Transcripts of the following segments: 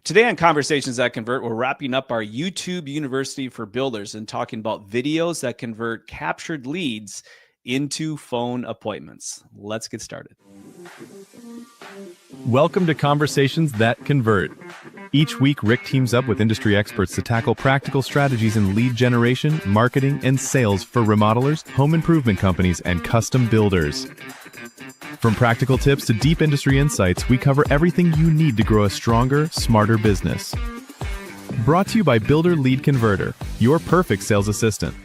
Today on Conversations That Convert, we're wrapping up our YouTube University for Builders and talking about videos that convert captured leads into phone appointments. Let's get started. Welcome to Conversations That Convert. Each week, Rick teams up with industry experts to tackle practical strategies in lead generation, marketing, and sales for remodelers, home improvement companies, and custom builders. From practical tips to deep industry insights, we cover everything you need to grow a stronger, smarter business. Brought to you by Builder Lead Converter, your perfect sales assistant.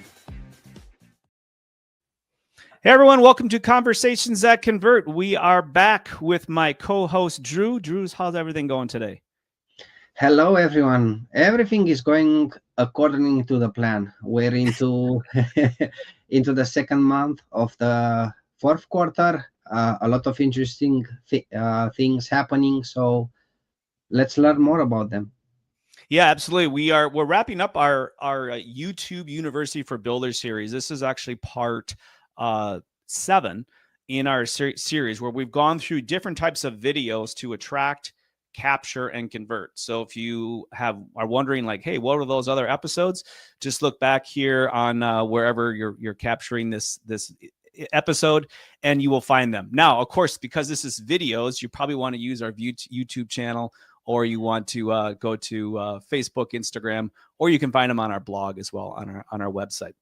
Hey everyone, welcome to Conversations That Convert. We are back with my co-host Drew. Drew, how's everything going today? Hello everyone. Everything is going according to the plan. We're into into the second month of the fourth quarter. A lot of interesting things happening. So let's learn more about them. Yeah, absolutely. We're wrapping up our YouTube University for Builders series. This is actually part 7 in our series where we've gone through different types of videos to attract, capture, and convert. So if you are wondering like, hey, what are those other episodes? Just look back here on wherever you're capturing this episode and you will find them. Now, of course, because this is videos, you probably want to use our YouTube channel, or you want to go to Facebook, Instagram, or you can find them on our blog as well on our website.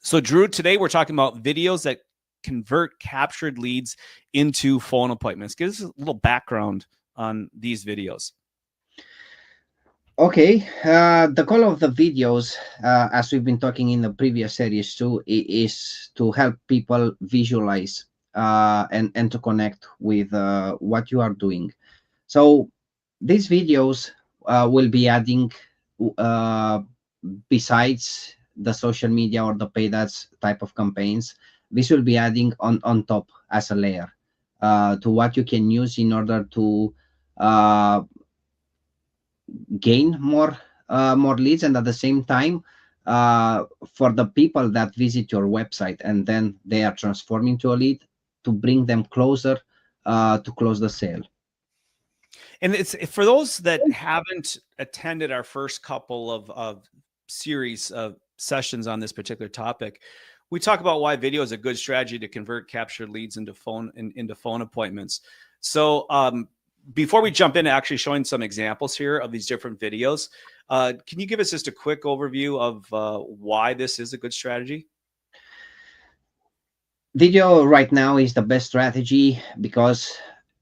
So Drew, today we're talking about videos that convert captured leads into phone appointments. Give us a little background on these videos. Okay, the goal of the videos, as we've been talking in the previous series too, is to help people visualize and to connect with what you are doing. So these videos will be adding, besides the social media or the paid ads type of campaigns, this will be adding on top as a layer to what you can use in order to gain more leads, and at the same time for the people that visit your website and then they are transforming to a lead, to bring them closer to close the sale. And it's for those that haven't attended our first couple of series of sessions on this particular topic, we talk about why video is a good strategy to convert captured leads into phone appointments. So before we jump into actually showing some examples here of these different videos, can you give us just a quick overview of why this is a good strategy? Video right now is the best strategy because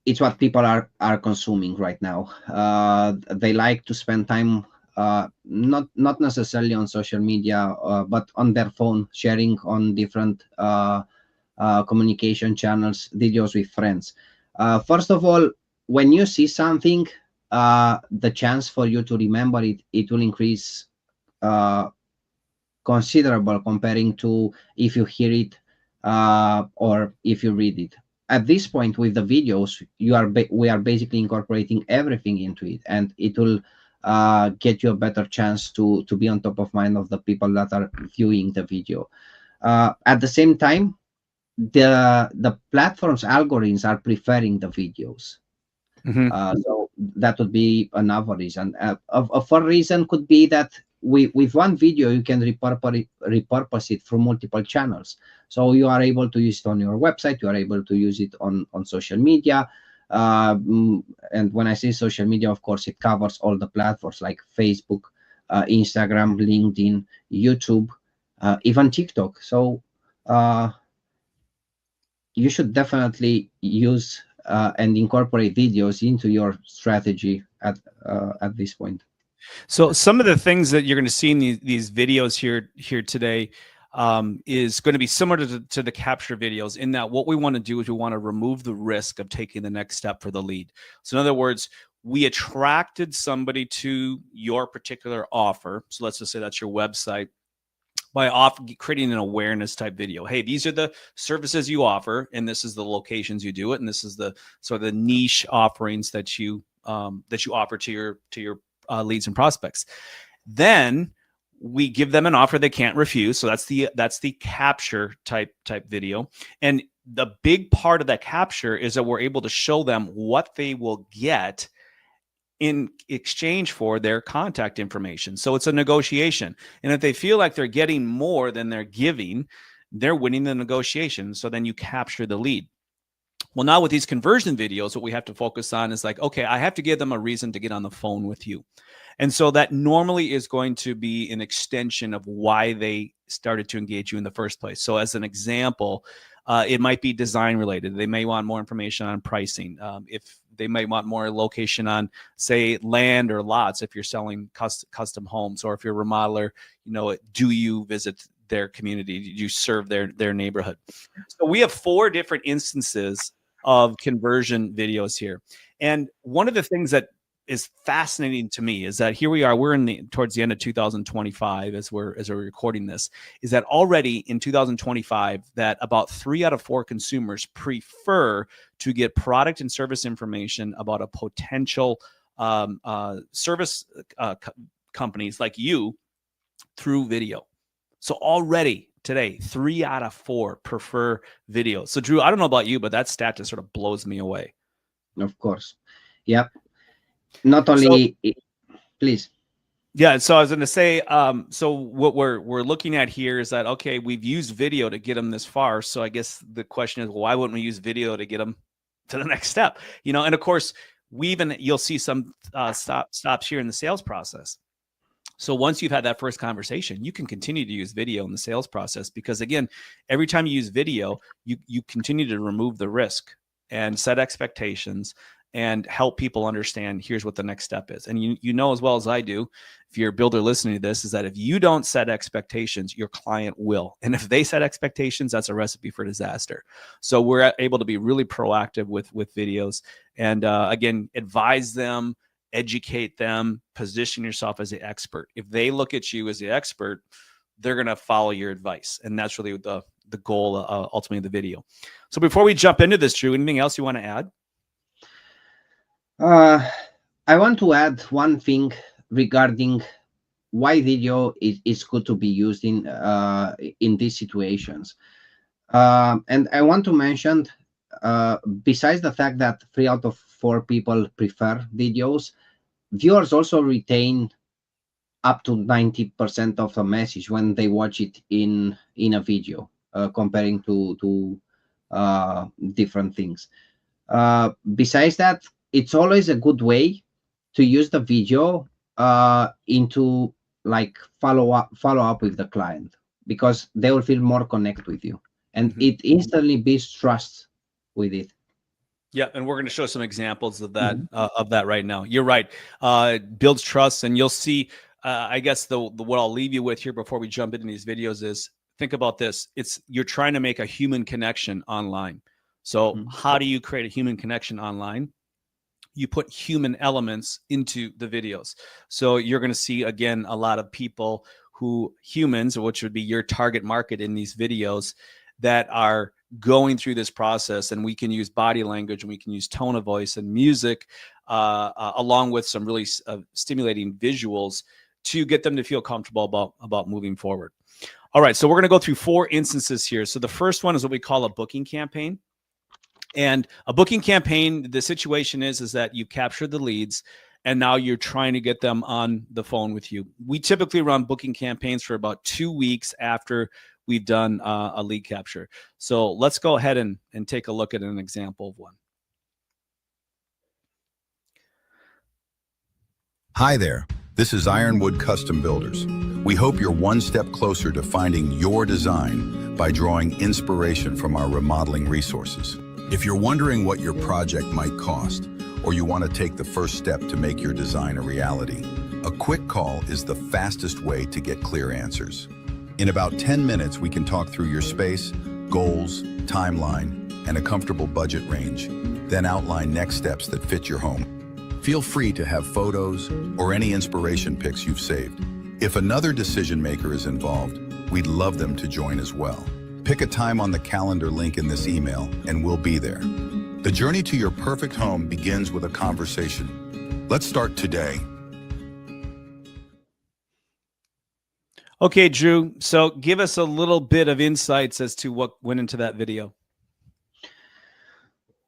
it's what people are consuming right now. They like to spend time not necessarily on social media, but on their phone, sharing on different communication channels, videos with friends. First of all, when you see something, the chance for you to remember it will increase considerable comparing to if you hear it or if you read it. At this point with the videos, we are basically incorporating everything into it, and it will get you a better chance to be on top of mind of the people that are viewing the video. At the same time, the platform's algorithms are preferring the videos. So that would be another reason. A third reason could be that with one video you can repurpose it through multiple channels. So you are able to use it on your website, you are able to use it on social media. And when I say social media, of course, it covers all the platforms like Facebook, Instagram, LinkedIn, YouTube, even TikTok. So you should definitely use and incorporate videos into your strategy at this point. So some of the things that you're going to see in these videos here today is going to be similar to the capture videos, in that what we want to do is we want to remove the risk of taking the next step for the lead. So in other words, we attracted somebody to your particular offer. So let's just say that's your website, by creating an awareness type video. Hey, these are the services you offer, and this is the locations you do it, and this is the sort of the niche offerings that you offer to your leads and prospects. Then we give them an offer they can't refuse. So that's the capture type video. And the big part of that capture is that we're able to show them what they will get in exchange for their contact information. So it's a negotiation. And if they feel like they're getting more than they're giving, they're winning the negotiation. So then you capture the lead. Well, now with these conversion videos, what we have to focus on is like, okay, I have to give them a reason to get on the phone with you. And so that normally is going to be an extension of why they started to engage you in the first place. So as an example, it might be design related. They may want more information on pricing. If they might want more location on, say, land or lots, if you're selling custom homes, or if you're a remodeler, do you visit their community? Do you serve their neighborhood? So we have 4 different instances of conversion videos here. And one of the things that is fascinating to me is that here we are, we're towards the end of 2025 as we're recording this, is that already in 2025 that about 3 out of 4 consumers prefer to get product and service information about a potential service companies like you through video. So already today, 3 out of 4 prefer video. So Drew, I don't know about you, but that stat just sort of blows me away. Of course. Yep. Not only, please. Yeah, so I was going to say, so what we're looking at here is that, okay, we've used video to get them this far. So I guess the question is, well, why wouldn't we use video to get them to the next step? And of course, you'll see some stops here in the sales process. So once you've had that first conversation, you can continue to use video in the sales process, because again, every time you use video, you continue to remove the risk and set expectations and help people understand here's what the next step is. And you know as well as I do, if you're a builder listening to this, is that if you don't set expectations, your client will. And if they set expectations, that's a recipe for disaster. So we're able to be really proactive with videos and again, advise them, educate them, position yourself as the expert. If they look at you as the expert, they're going to follow your advice. And that's really the goal ultimately of the video. So before we jump into this, Drew, anything else you want to add? I want to add one thing regarding why video is good to be used in these situations. And I want to mention, besides the fact that 3 out of 4 people prefer videos, viewers also retain up to 90% of the message when they watch it in a video, comparing to different things. Besides that, it's always a good way to use the video into like follow up with the client, because they will feel more connect with you, and it instantly builds trust with it. Yeah, and we're going to show some examples of that right now. You're right. Builds trust, and you'll see. I guess what I'll leave you with here before we jump into these videos is, think about this. You're trying to make a human connection online. So how do you create a human connection online? You put human elements into the videos. So you're going to see, again, a lot of people humans, which would be your target market in these videos, that are going through this process. And we can use body language, and we can use tone of voice and music, along with some really stimulating visuals to get them to feel comfortable about moving forward. All right, so we're going to go through 4 instances here. So the first one is what we call a booking campaign. And a booking campaign, the situation is that you captured the leads, and now you're trying to get them on the phone with you. We typically run booking campaigns for about 2 weeks after we've done a lead capture. So let's go ahead and take a look at an example of one. Hi there, this is Ironwood Custom Builders. We hope you're one step closer to finding your design by drawing inspiration from our remodeling resources. If you're wondering what your project might cost, or you want to take the first step to make your design a reality, a quick call is the fastest way to get clear answers. In about 10 minutes, we can talk through your space, goals, timeline, and a comfortable budget range, then outline next steps that fit your home. Feel free to have photos or any inspiration pics you've saved. If another decision maker is involved, we'd love them to join as well. Pick a time on the calendar link in this email, and we'll be there. The journey to your perfect home begins with a conversation. Let's start today. Okay, Drew, so give us a little bit of insights as to what went into that video.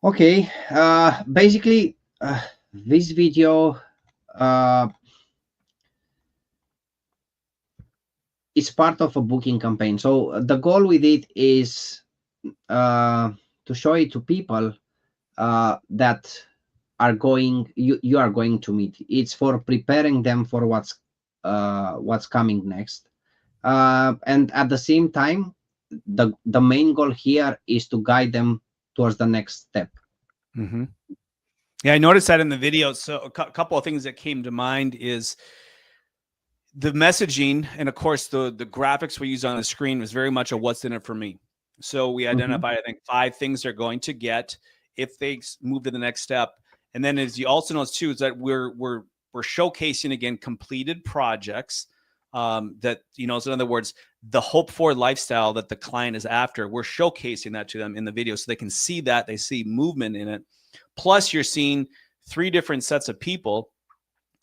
Okay, basically, this video it's part of a booking campaign. So the goal with it is to show it to people that you are going to meet. It's for preparing them for what's coming next, and at the same time, the main goal here is to guide them towards the next step. Mm-hmm. Yeah, I noticed that in the video. So a couple of things that came to mind is the messaging, and of course the graphics we use on the screen was very much a what's in it for me. So we identified, I think, 5 things they're going to get if they move to the next step. And then, as you also notice too, is that we're showcasing again completed projects that, you know, so in other words, the hope for lifestyle that the client is after. We're showcasing that to them in the video so they can see that, they see movement in it. Plus, you're seeing 3 different sets of people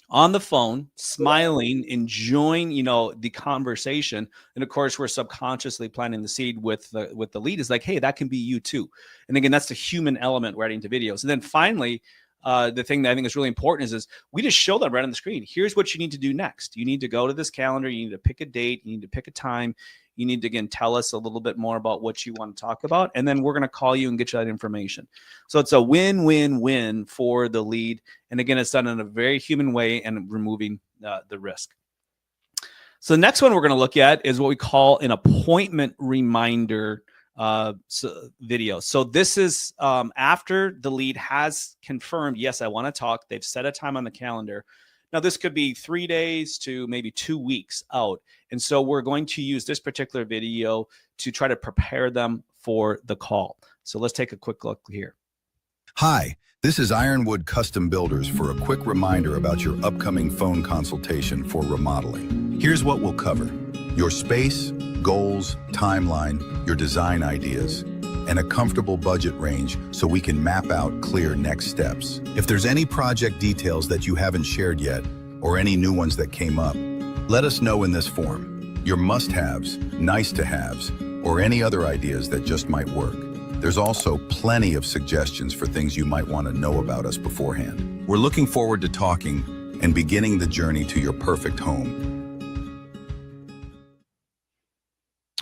on the phone, smiling, enjoying, you know, the conversation. And of course, we're subconsciously planting the seed with the lead is like, hey, that can be you too. And again, that's the human element we're adding to videos. And then finally, the thing that I think is really important is we just show them right on the screen. Here's what you need to do next. You need to go to this calendar. You need to pick a date. You need to pick a time. You need to, again, tell us a little bit more about what you want to talk about. And then we're going to call you and get you that information. So it's a win-win-win for the lead. And again, it's done in a very human way and removing the risk. So the next one we're going to look at is what we call an appointment reminder video. So this is after the lead has confirmed, yes, I want to talk. They've set a time on the calendar. Now, this could be 3 days to maybe 2 weeks out. And so we're going to use this particular video to try to prepare them for the call. So let's take a quick look here. Hi, this is Ironwood Custom Builders for a quick reminder about your upcoming phone consultation for remodeling. Here's what we'll cover: your space, goals, timeline, your design ideas, and a comfortable budget range so we can map out clear next steps. If there's any project details that you haven't shared yet, or any new ones that came up, let us know in this form. Your must-haves, nice-to-haves, or any other ideas that just might work. There's also plenty of suggestions for things you might want to know about us beforehand. We're looking forward to talking and beginning the journey to your perfect home.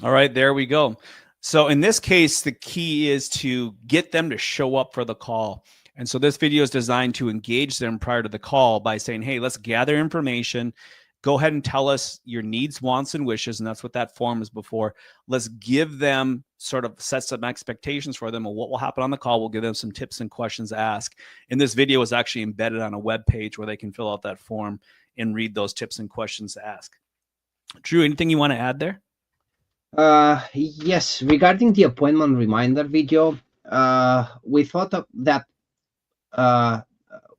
All right, there we go. So in this case, the key is to get them to show up for the call. And so this video is designed to engage them prior to the call by saying, hey, let's gather information. Go ahead and tell us your needs, wants, and wishes. And that's what that form was before. Let's give them sort of set some expectations for them of what will happen on the call. We'll give them some tips and questions to ask. And this video is actually embedded on a web page where they can fill out that form and read those tips and questions to ask. Drew, anything you want to add there? Yes, regarding the appointment reminder video, we thought that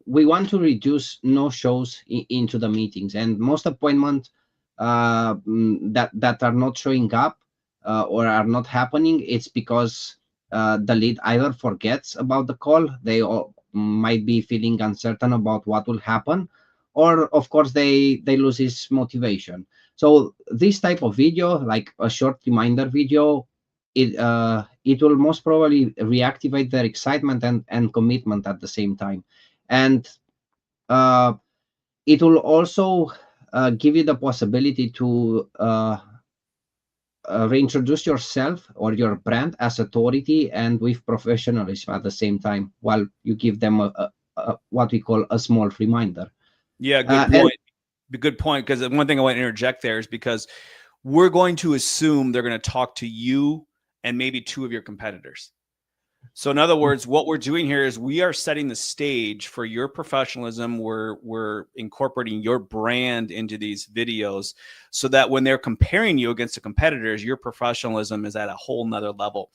we want to reduce no-shows into the meetings, and most appointments that are not showing up or are not happening, it's because the lead either forgets about the call, they might be feeling uncertain about what will happen, or of course they lose his motivation. So this type of video, like a short reminder video, it will most probably reactivate their excitement and commitment at the same time. And it will also give you the possibility to reintroduce yourself or your brand as authority and with professionalism at the same time, while you give them a what we call a small reminder. Yeah, good point. Good point, because one thing I want to interject there is because we're going to assume they're going to talk to you and maybe 2 of your competitors. So in other words, what we're doing here is we are setting the stage for your professionalism. We're incorporating your brand into these videos so that when they're comparing you against the competitors, your professionalism is at a whole nother level.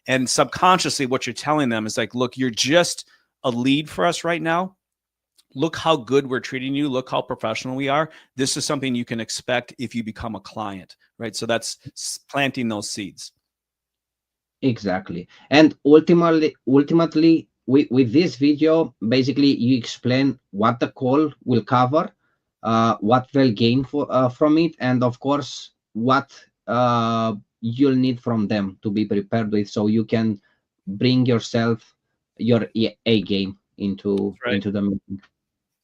And subconsciously, what you're telling them is like, look, you're just a lead for us right now. Look how good we're treating you. Look how professional we are. This is something you can expect if you become a client, right? So that's planting those seeds. Exactly. And ultimately, with this video, basically you explain what the call will cover, what they'll gain from it, and of course, what you'll need from them to be prepared with, so you can bring yourself, your A game into the meeting.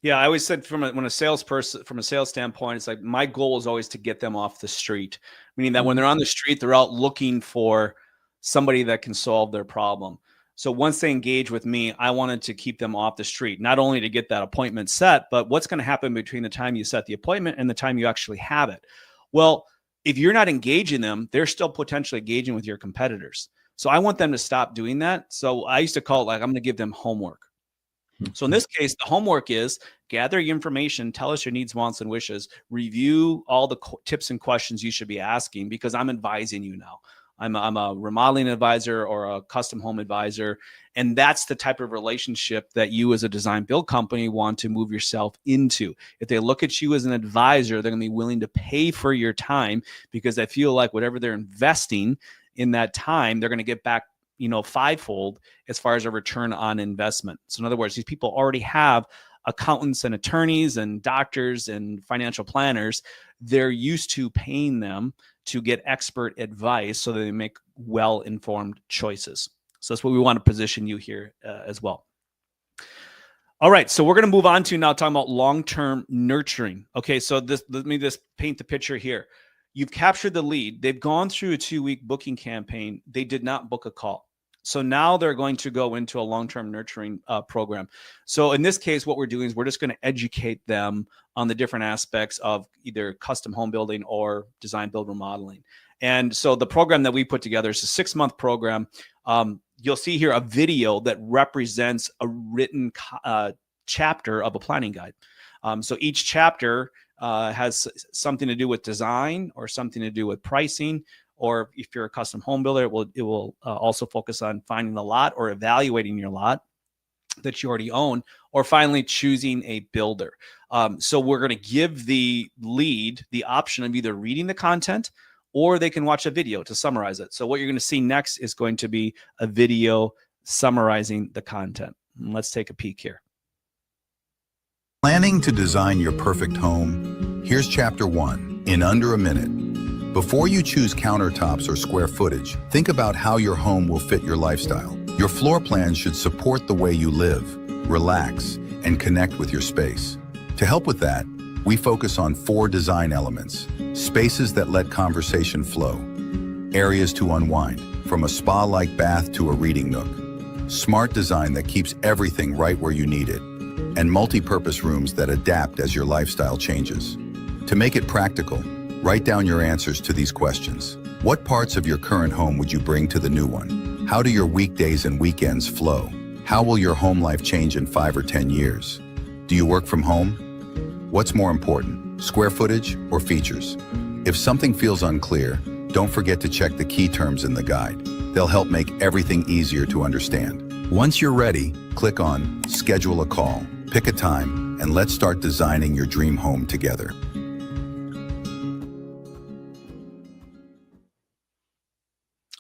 Yeah, I always said from a salesperson, from a sales standpoint, it's like my goal is always to get them off the street, meaning that when they're on the street, they're out looking for somebody that can solve their problem. So once they engage with me, I wanted to keep them off the street, not only to get that appointment set, but what's going to happen between the time you set the appointment and the time you actually have it. Well, if you're not engaging them, they're still potentially engaging with your competitors. So I want them to stop doing that. So I used to call it like, I'm going to give them homework. So in this case, the homework is gather your information, tell us your needs, wants, and wishes, review all the tips and questions you should be asking, because I'm advising you now. I'm a remodeling advisor or a custom home advisor. And that's the type of relationship that you as a design build company want to move yourself into. If they look at you as an advisor, they're going to be willing to pay for your time, because I feel like whatever they're investing in that time, they're going to get back, you know, fivefold as far as a return on investment. So in other words, these people already have accountants and attorneys and doctors and financial planners. They're used to paying them to get expert advice so that they make well-informed choices. So that's what we want to position you here as well. All right, so we're going to move on to now talking about long-term nurturing. Okay, so let me just paint the picture here. You've captured the lead. They've gone through a 2-week booking campaign. They did not book a call. So now they're going to go into a long-term nurturing program. So in this case, what we're doing is we're just going to educate them on the different aspects of either custom home building or design, build, remodeling. And so the program that we put together is a 6-month program. You'll see here a video that represents a written chapter of a planning guide. So each chapter has something to do with design or something to do with pricing. Or if you're a custom home builder, it will also focus on finding the lot or evaluating your lot that you already own, or finally choosing a builder. So we're going to give the lead the option of either reading the content or they can watch a video to summarize it. So what you're going to see next is going to be a video summarizing the content. Let's take a peek here. Planning to design your perfect home? Here's Chapter 1, in under a minute. Before you choose countertops or square footage, think about how your home will fit your lifestyle. Your floor plan should support the way you live, relax, and connect with your space. To help with that, we focus on 4 design elements: spaces that let conversation flow, areas to unwind, from a spa-like bath to a reading nook, smart design that keeps everything right where you need it, and multi-purpose rooms that adapt as your lifestyle changes. To make it practical, write down your answers to these questions. What parts of your current home would you bring to the new one? How do your weekdays and weekends flow? How will your home life change in 5 or 10 years? Do you work from home? What's more important, square footage or features? If something feels unclear, don't forget to check the key terms in the guide. They'll help make everything easier to understand. Once you're ready, click on Schedule a Call, pick a time, and let's start designing your dream home together.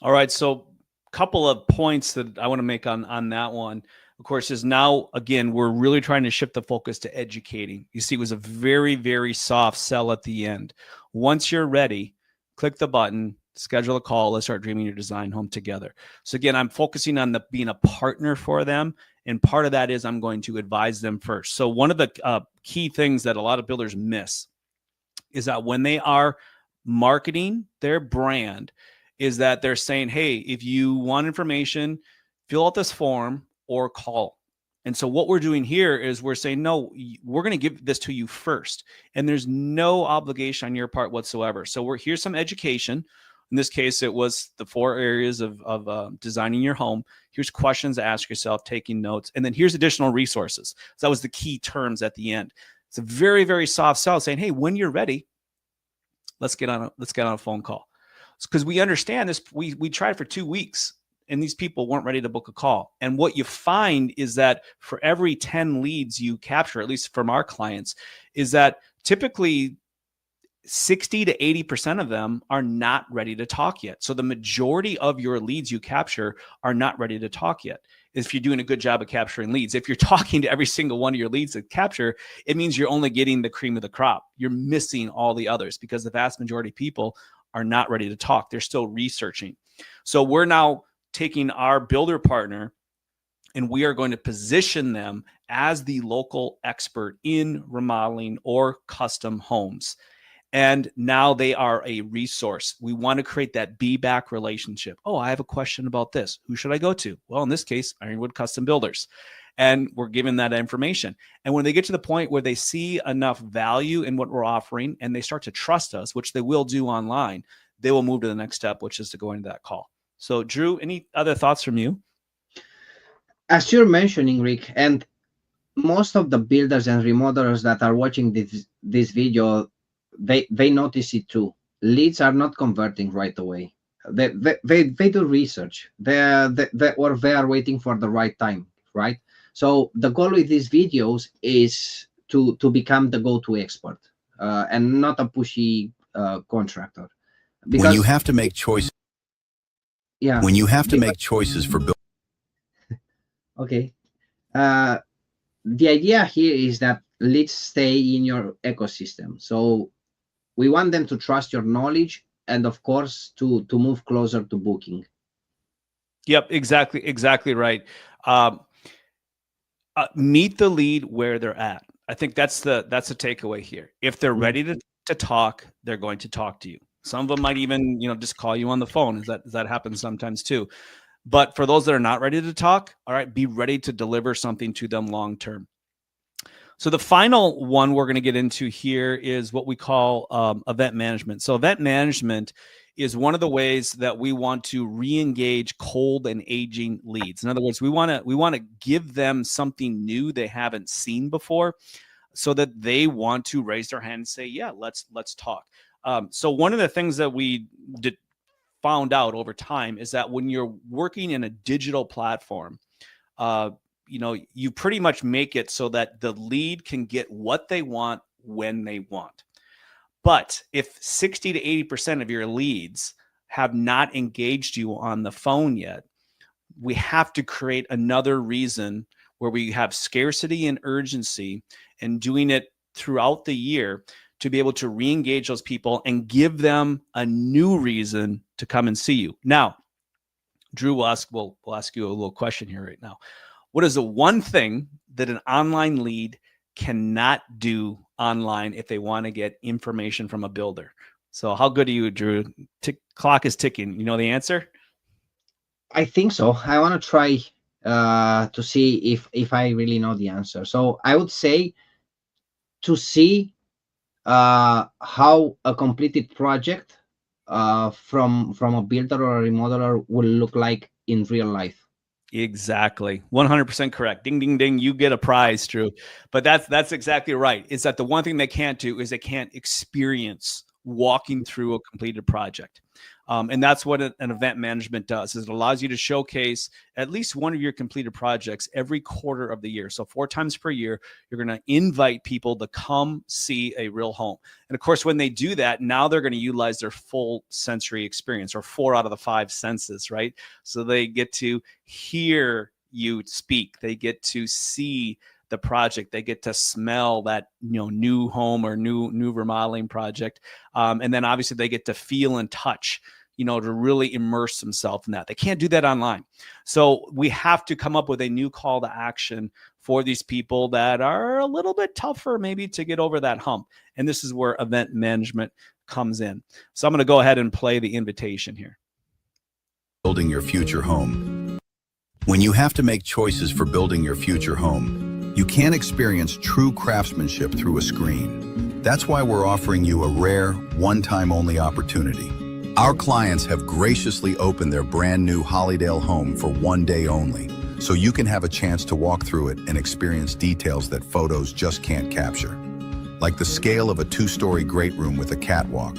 All right, so a couple of points that I want to make on that one, of course, is now, again, we're really trying to shift the focus to educating. You see, it was a very, very soft sell at the end. Once you're ready, click the button, schedule a call, let's start dreaming your design home together. So again, I'm focusing on being a partner for them. And part of that is I'm going to advise them first. So one of the key things that a lot of builders miss is that when they are marketing their brand, is that they're saying, hey, if you want information, fill out this form or call. And so what we're doing here is we're saying, no, we're going to give this to you first. And there's no obligation on your part whatsoever. So here's some education. In this case, it was the 4 areas of designing your home. Here's questions to ask yourself, taking notes. And then here's additional resources. So that was the key terms at the end. It's a very, very soft sell saying, hey, when you're ready, let's get on a phone call. Because we understand this, we tried for 2 weeks and these people weren't ready to book a call. And what you find is that for every 10 leads you capture, at least from our clients, is that typically 60 to 80% of them are not ready to talk yet. So the majority of your leads you capture are not ready to talk yet. If you're doing a good job of capturing leads, if you're talking to every single one of your leads that capture, it means you're only getting the cream of the crop. You're missing all the others because the vast majority of people are not ready to talk. They're still researching. So we're now taking our builder partner and we are going to position them as the local expert in remodeling or custom homes. And now they are a resource. We want to create that be back relationship. Oh, I have a question about this. Who should I go to? Well, in this case, Ironwood Custom Builders. And we're giving that information. And when they get to the point where they see enough value in what we're offering and they start to trust us, which they will do online, they will move to the next step, which is to go into that call. So, Drew, any other thoughts from you? As you're mentioning, Rick, and most of the builders and remodelers that are watching this video, they notice it too. Leads are not converting right away. They do research. They are waiting for the right time, right? So the goal with these videos is to become the go-to expert, and not a pushy contractor. Because when you have to make choices, yeah. When you have to make choices for building. Okay. The idea here is that leads stay in your ecosystem. So we want them to trust your knowledge and, of course, to move closer to booking. Yep, exactly right. Meet the lead where they're at. I think that's the takeaway here. If they're ready to talk, they're going to talk to you. Some of them might even, just call you on the phone. That happens sometimes too. But for those that are not ready to talk, all right, be ready to deliver something to them long term. So the final one we're going to get into here is what we call event management. So event management is one of the ways that we want to re-engage cold and aging leads. In other words, we want to give them something new they haven't seen before, so that they want to raise their hand and say, "Yeah, let's talk." So one of the things that we found out over time is that when you're working in a digital platform, you pretty much make it so that the lead can get what they want when they want. But if 60 to 80% of your leads have not engaged you on the phone yet, we have to create another reason where we have scarcity and urgency, and doing it throughout the year to be able to re-engage those people and give them a new reason to come and see you. Now, Drew, we'll ask you a little question here right now. What is the one thing that an online lead cannot do online if they want to get information from a builder? So how good are you, Drew? Clock is ticking. You know the answer? I think so. I want to try to see if I really know the answer. So I would say to see how a completed project from a builder or a remodeler will look like in real life. Exactly. 100% correct. Ding, ding, ding. You get a prize, Drew. But that's exactly right. Is that the one thing they can't do is they can't experience walking through a completed project. And that's what an event management does, is it allows you to showcase at least one of your completed projects every quarter of the year. So 4 times per year, you're going to invite people to come see a real home. And of course, when they do that, now they're going to utilize their full sensory experience, or 4 out of the 5 senses, right? So they get to hear you speak. They get to see the project. They get to smell that new home or new remodeling project. And then obviously they get to feel and touch, to really immerse themselves in that. They can't do that online. So we have to come up with a new call to action for these people that are a little bit tougher maybe to get over that hump. And this is where event management comes in. So I'm going to go ahead and play the invitation here. Building your future home. When you have to make choices for building your future home, you can't experience true craftsmanship through a screen. That's why we're offering you a rare, one-time only opportunity. Our clients have graciously opened their brand new Hollydale home for one day only, so you can have a chance to walk through it and experience details that photos just can't capture. Like the scale of a 2-story great room with a catwalk,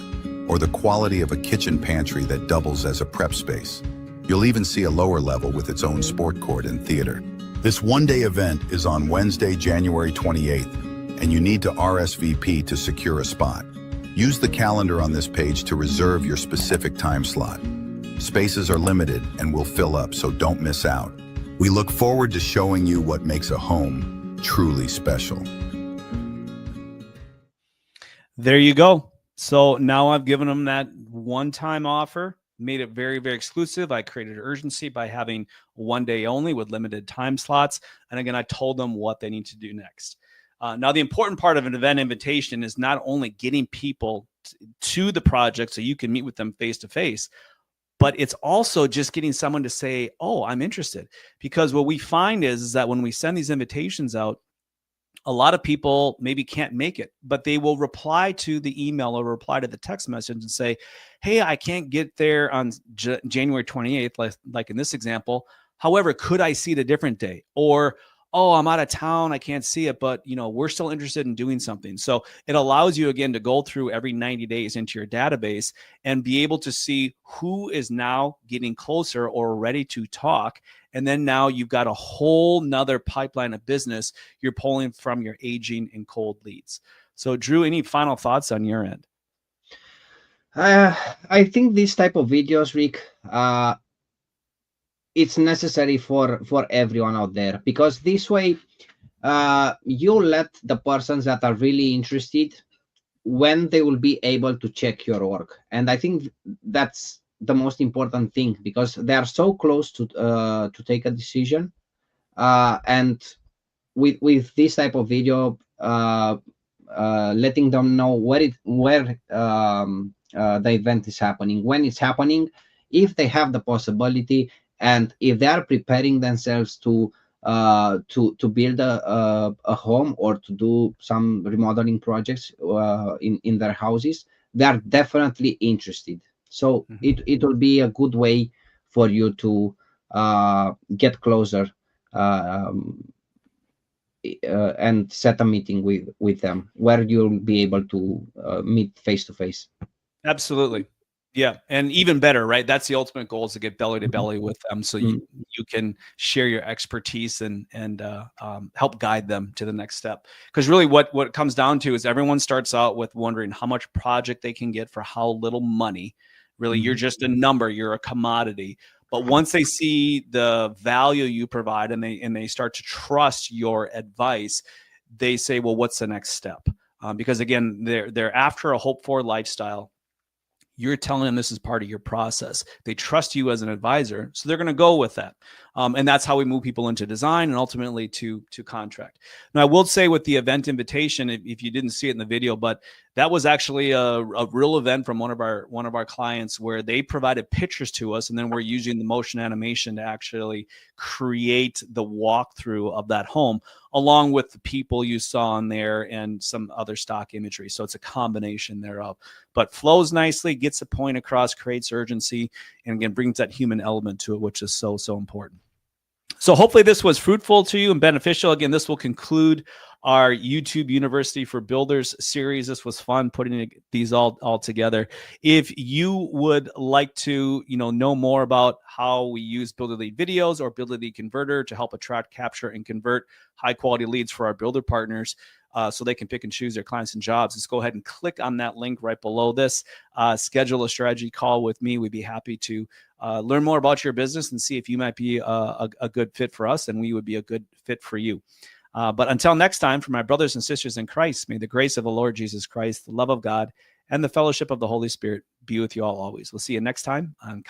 or the quality of a kitchen pantry that doubles as a prep space. You'll even see a lower level with its own sport court and theater. This one-day event is on Wednesday, January 28th, and you need to RSVP to secure a spot. Use the calendar on this page to reserve your specific time slot. Spaces are limited and will fill up, so don't miss out. We look forward to showing you what makes a home truly special. There you go. So now I've given them that one-time offer. made it very, very exclusive. I created urgency by having 1 day only with limited time slots. And again, I told them what they need to do next. Now, the important part of an event invitation is not only getting people to the project so you can meet with them face to face, but it's also just getting someone to say, oh, I'm interested. Because what we find is that when we send these invitations out, a lot of people maybe can't make it, but they will reply to the email or reply to the text message and say, hey, I can't get there on January 28th, like in this example. However, could I see it a different day? Or, oh, I'm out of town, I can't see it, but we're still interested in doing something. So it allows you again to go through every 90 days into your database and be able to see who is now getting closer or ready to talk. And then now you've got a whole nother pipeline of business you're pulling from your aging and cold leads. So Drew, any final thoughts on your end? I think this type of videos, Rick, it's necessary for everyone out there, because this way you let the persons that are really interested when they will be able to check your work. And I think that's the most important thing, because they are so close to take a decision, and with this type of video, letting them know where the event is happening, when it's happening, if they have the possibility, and if they are preparing themselves to build a home or to do some remodeling projects in their houses, they are definitely interested. So it will be a good way for you to get closer and set a meeting with them where you'll be able to meet face to face. Absolutely. Yeah. And even better, right? That's the ultimate goal, is to get belly to belly with them. So you can share your expertise and help guide them to the next step. Because really what it comes down to is everyone starts out with wondering how much project they can get for how little money. Really, you're just a number, you're a commodity. But once they see the value you provide and they start to trust your advice, they say, well, what's the next step? Because again, they're after a hope for lifestyle. You're telling them this is part of your process. They trust you as an advisor, so they're going to go with that. And that's how we move people into design and ultimately to contract. Now, I will say with the event invitation, if you didn't see it in the video, but that was actually a real event from one of our clients, where they provided pictures to us, and then we're using the motion animation to actually create the walkthrough of that home, along with the people you saw in there and some other stock imagery. So it's a combination thereof, but flows nicely, gets a point across, creates urgency, and again, brings that human element to it, which is so, so important. So hopefully this was fruitful to you and beneficial. Again, this will conclude our YouTube University for Builders series. This was fun putting these all together. If you would like to know more about how we use Builder Lead videos or Builder Lead Converter to help attract, capture, and convert high quality leads for our builder partners, so they can pick and choose their clients and jobs, just go ahead and click on that link right below this. Schedule a strategy call with me. We'd be happy to learn more about your business and see if you might be a good fit for us, and we would be a good fit for you. But until next time, for my brothers and sisters in Christ, may the grace of the Lord Jesus Christ, the love of God, and the fellowship of the Holy Spirit be with you all always. We'll see you next time on